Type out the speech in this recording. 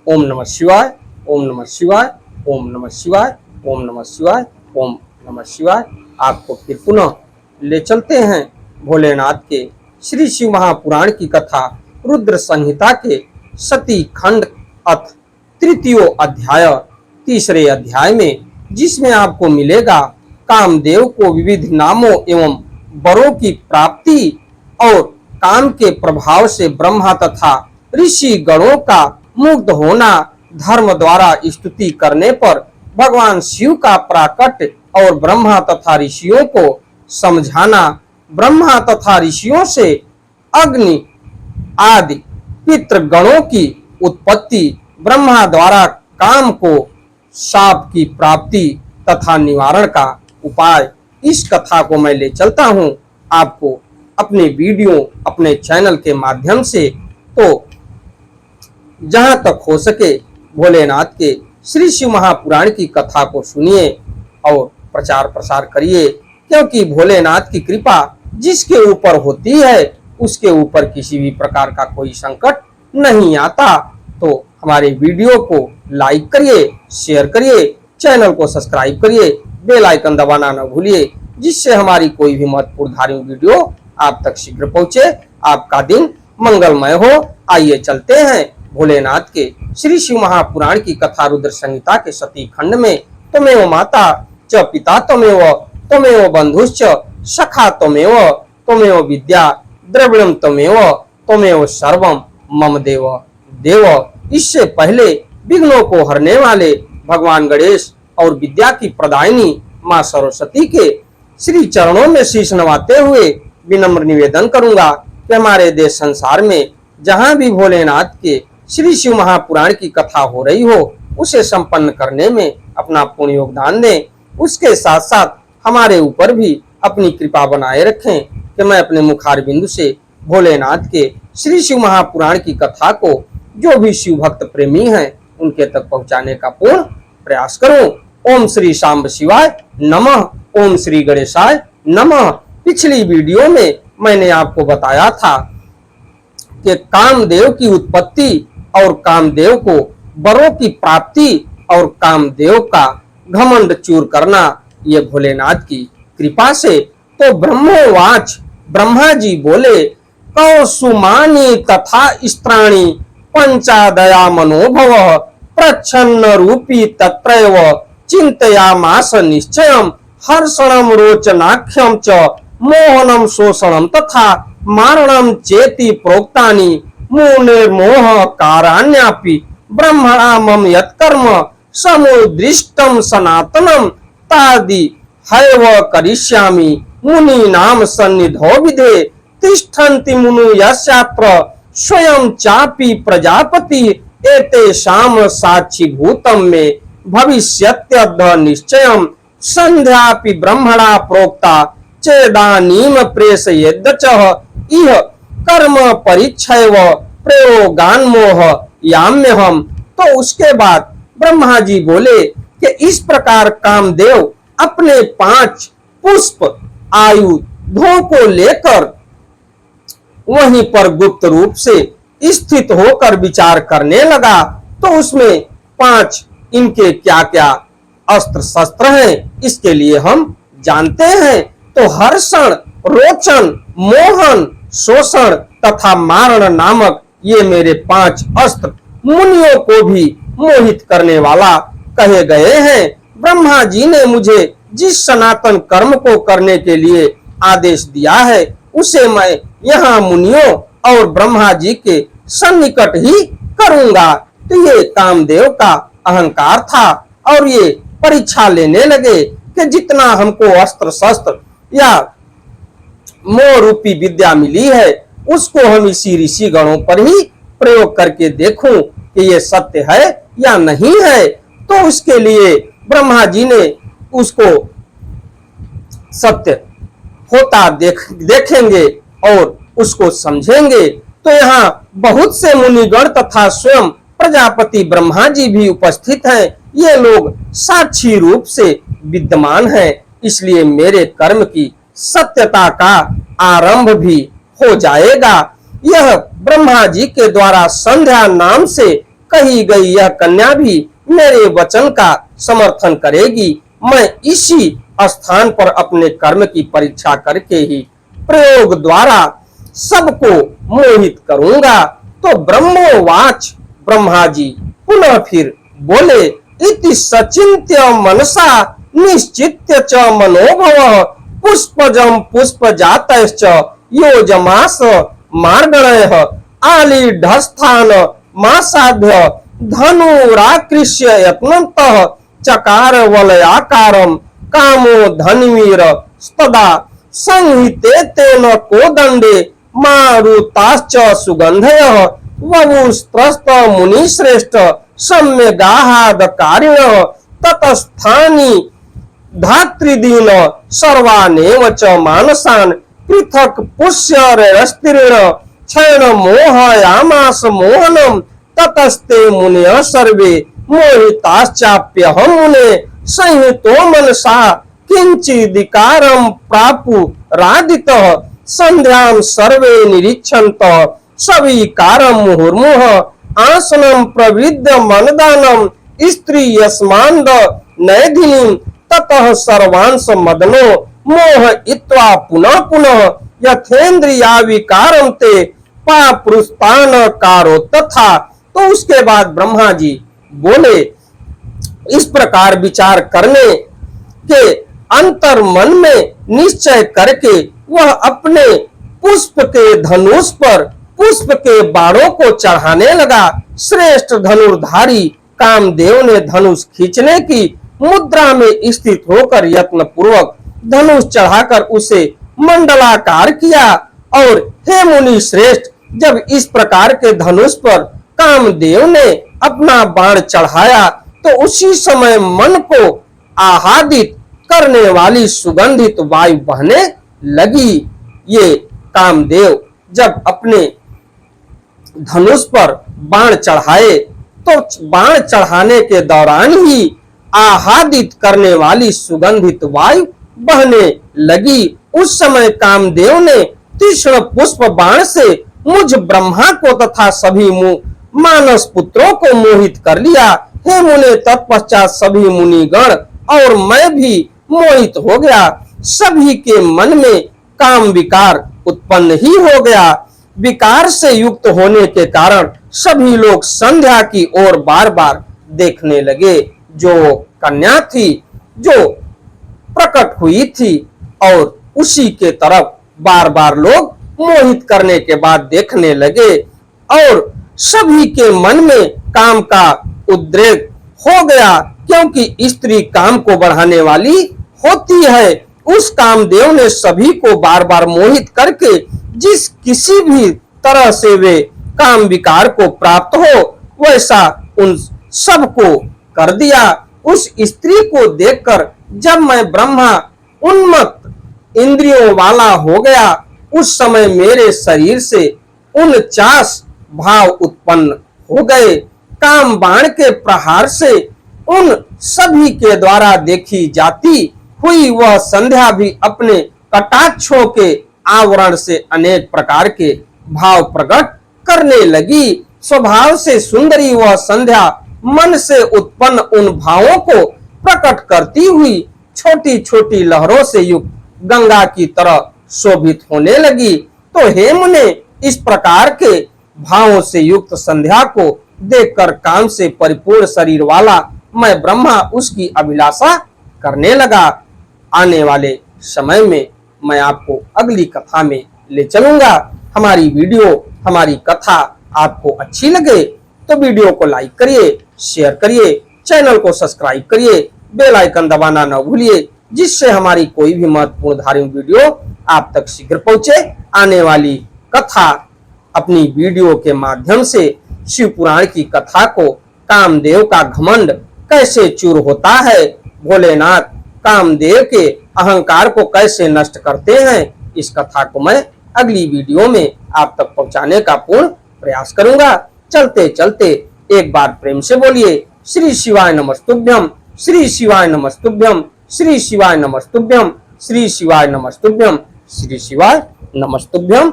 ओम नमः शिवाय, ओम नमः शिवाय, ओम नमः शिवाय, ओम नमः शिवाय, ओम नमः शिवाय। आपको फिर पुनः ले चलते हैं भोलेनाथ के श्री शिव महापुराण की कथा रुद्र संहिता के सती खंड अथ तृतीय अध्याय, तीसरे अध्याय में, जिसमें आपको मिलेगा कामदेव को विविध नामों एवं वरों की प्राप्ति और काम के प्रभाव से ब्रह्मा तथा ऋषि गणों का मुग्ध होना, धर्म द्वारा स्तुति करने पर भगवान शिव का प्राकट्य और ब्रह्मा तथा ऋषियों को समझाना, ब्रह्मा तथा ऋषियों से अग्नि आदि पितृगणों की उत्पत्ति, ब्रह्मा द्वारा काम को शाप की प्राप्ति तथा निवारण का उपाय। इस कथा को मैं ले चलता हूं आपको अपने वीडियो, अपने चैनल के माध्यम से। तो जहां तक हो सके भोलेनाथ के श्री शिव महापुराण की कथा को सुनिए और प्रचार प्रसार करिए, क्योंकि भोलेनाथ की कृपा जिसके ऊपर होती है उसके ऊपर किसी भी प्रकार का कोई संकट नहीं आता। तो हमारे वीडियो को लाइक करिए, शेयर करिए, चैनल को सब्सक्राइब करिए, बेल आइकन दबाना न भूलिए, जिससे हमारी कोई भी महत्वपूर्ण धार्मिक वीडियो आप तक शीघ्र पहुंचे। आपका दिन मंगलमय हो। आइए चलते हैं भोलेनाथ के श्री शिव महापुराण की कथा रुद्र संहिता के सती खंड में। त्वमेव माता च पिता त्वमेव, त्वमेव बंधुश्च सखा त्वमेव, त्वमेव विद्या द्रविणम त्वमेव, त्वमेव सर्वम मम देव देव। इससे पहले विघ्नों को हरने वाले भगवान गणेश और विद्या की प्रदायिनी मां सरस्वती के श्री चरणों में शीश नवाते हुए विनम्र निवेदन करूंगा कि हमारे देश संसार में जहां भी भोलेनाथ के श्री शिव महापुराण की कथा हो रही हो, उसे संपन्न करने में अपना पूर्ण योगदान दें। उसके साथ साथ हमारे ऊपर भी अपनी कृपा बनाए रखें कि मैं अपने मुखार बिंदु से भोलेनाथ के श्री शिव महापुराण की कथा को जो भी शिव भक्त प्रेमी हैं उनके तक पहुंचाने का पूर्ण प्रयास करूं। ओम श्री सांब शिवाय नमः, ओम श्री गणेशाय नमः। पिछली वीडियो में मैंने आपको बताया था कि कामदेव की उत्पत्ति और कामदेव को वरों की प्राप्ति और कामदेव का घमंड चूर करना, ये भोलेनाथ की कृपा से। तो ब्रह्मोवाच, ब्रह्मा जी बोले, कौसुमानी तथा स्त्राणी पंचादया मनोभव प्रच्छन्न रूपी तत्रैव चिंतयामास निश्चयम् हर्षणम रोचनाख्यम च मोहनम शोषणम तथा मारणम चेति प्रोक्तानि मुनिर्मोह काराण्यापि ब्रह्मणा मम यत्कर्म समुदृष्टम सनातनम तादि हैव करिष्यामि मुनीनाम सन्निधौ विधे तिष्ठन्ति मुनु यस्यात्र स्वयं चापि प्रजापति एतेषां साक्षीभूतं मे भविष्यत्यद् निश्चयम् संध्यापि ब्रह्मणा प्रोक्ता चेदानीम प्रेषयेद्च इह कर्म परीक्षैव प्रयोगान्मोह याम्यहम्। तो उसके बाद ब्रह्मा जी बोले कि इस प्रकार कामदेव अपने 5 पुष्प आयुधों को लेकर वहीं पर गुप्त रूप से स्थित होकर विचार करने लगा। तो उसमें 5 इनके क्या क्या अस्त्र शस्त्र हैं, इसके लिए हम जानते हैं। तो हर्षण, रोचन, मोहन, शोषण तथा मारण नामक ये मेरे 5 अस्त्र मुनियों को भी मोहित करने वाला कहे गए हैं। ब्रह्मा जी ने मुझे जिस सनातन कर्म को करने के लिए आदेश दिया है, उसे मैं यहाँ मुनियों और ब्रह्मा जी के सन्निकट ही करूंगा। तो ये कामदेव का अहंकार था और ये परीक्षा लेने लगे कि जितना हमको अस्त्र शस्त्र या मोह रूपी विद्या मिली है, उसको हम इसी ऋषि गणों पर ही प्रयोग करके देखूं कि ये सत्य है या नहीं है। तो उसके लिए ब्रह्मा जी ने उसको सत्य होता देखेंगे और उसको समझेंगे। तो यहाँ बहुत से मुनिगण तथा स्वयं प्रजापति ब्रह्मा जी भी उपस्थित हैं। ये लोग साक्षी रूप से विद्यमान हैं, इसलिए मेरे कर्म की सत्यता का आरंभ भी हो जाएगा। यह ब्रह्मा जी के द्वारा संध्या नाम से कही गई यह कन्या भी मेरे वचन का समर्थन करेगी। मैं इसी स्थान पर अपने कर्म की परीक्षा करके ही प्रयोग द्वारा सबको मोहित करूंगा। तो ब्रह्मोवाच, ब्रह्मा जी पुनः फिर बोले, इति सचिन्त्य मनसा निश्चित्य च मनोभव पुष्पजम पुष्पजातश्च योजमास मार्गणयः आलीढस्थान मासाध्य धनुराकृष्य यत्नतः चकार वलयाकारं कामो धन्वीर तदा संहिते तेन कोदंडे मारुताश्च सुगंधयः ववुस्त्रस्त मुनिश्रेष्ठ सम्यगाहादकारिणः ततस्थानि धात्रिदीन सर्वानेव च मानसान् पृथक् पुष्यरस्तीर्ण क्षण मोहयामास मोहनम् ततस्ते मुनयः सर्वे मोहिताश्चाप्यहं मुने संहितो मनसा किंचिदिकारं प्रापुरादितः संध्यां सर्वे निरीक्षन्तः सविकारं मुहुर्मुहुः आसनं प्रविद्य मनदानं स्त्री यस्मान्द नैधिनीं ततः सर्वांश मदनो मोहयित्वा पुनः पुनः यथेन्द्रिया विकारं ते पापुरुस्तान कारो तथा। तो उसके बाद ब्रह्मा जी बोले, इस प्रकार विचार करने के अंतर मन में निश्चय करके वह अपने पुष्प के धनुष पर पुष्प के बाणों को चढ़ाने लगा। श्रेष्ठ धनुर्धारी कामदेव ने धनुष खींचने की मुद्रा में स्थित होकर यत्न पूर्वक धनुष चढ़ाकर उसे मंडलाकार किया। और हे मुनि श्रेष्ठ, जब इस प्रकार के धनुष पर कामदेव ने अपना बाण चढ़ाया तो उसी समय मन को आह्लादित करने वाली सुगंधित वायु बहने लगी। ये कामदेव जब अपने धनुष पर बाण चढ़ाए तो बाण चढ़ाने के दौरान ही आह्लादित करने वाली सुगंधित वायु बहने लगी। उस समय कामदेव ने तीक्ष्ण पुष्प बाण से मुझ ब्रह्मा को तथा सभी मानस पुत्रों को मोहित कर लिया। हे मुने, तत्पश्चात सभी मुनिगण और मैं भी मोहित हो गया। सभी के मन में काम विकार उत्पन्न ही हो गया। विकार से युक्त होने के कारण सभी लोग संध्या की ओर बार बार देखने लगे। जो कन्या थी जो प्रकट हुई थी और उसी के तरफ बार बार लोग मोहित करने के बाद देखने लगे और सभी के मन में काम का उद्रेक हो गया, क्योंकि स्त्री काम को बढ़ाने वाली होती है। उस कामदेव ने सभी को बार बार मोहित करके जिस किसी भी तरह से वे काम विकार को प्राप्त हो वैसा उन सबको कर दिया। उस स्त्री को देखकर जब मैं ब्रह्मा उन्मत्त इंद्रियों वाला हो गया, उस समय मेरे शरीर से 49 भाव उत्पन्न हो गए। काम बाण के प्रहार से उन सभी के द्वारा देखी जाती हुई वह संध्या भी अपने कटाक्षों के आवरण से अनेक प्रकार के भाव प्रकट करने लगी। स्वभाव से सुंदरी वह संध्या मन से उत्पन्न उन भावों को प्रकट करती हुई छोटी छोटी लहरों से युक्त गंगा की तरह शोभित होने लगी। तो हे मुने, इस प्रकार के भावों से युक्त संध्या को देखकर काम से परिपूर्ण शरीर वाला मैं ब्रह्मा उसकी अभिलाषा करने लगा। आने वाले समय में मैं आपको अगली कथा में ले चलूंगा। हमारी वीडियो, हमारी कथा आपको अच्छी लगे तो वीडियो को लाइक करिए, शेयर करिए, चैनल को सब्सक्राइब करिए, बेल आइकन दबाना न भूलिए, जिससे हमारी कोई भी महत्वपूर्ण धार्मिक वीडियो आप तक शीघ्र पहुंचे। आने वाली कथा अपनी वीडियो के माध्यम से शिव पुराण की कथा को कामदेव का घमंड कैसे चूर होता है, भोलेनाथ कामदेव के अहंकार को कैसे नष्ट करते हैं, इस कथा को मैं अगली वीडियो में आप तक पहुंचाने का पूर्ण प्रयास करूंगा। चलते चलते एक बार प्रेम से बोलिए, श्री शिवाय नमस्तुभ्यम, श्री शिवाय नमस्तुभ्यम, श्री शिवाय नमस्तुभ्यम, श्री शिवाय नमस्तुभ्यम, श्री शिवाय नमस्तुभ्यम।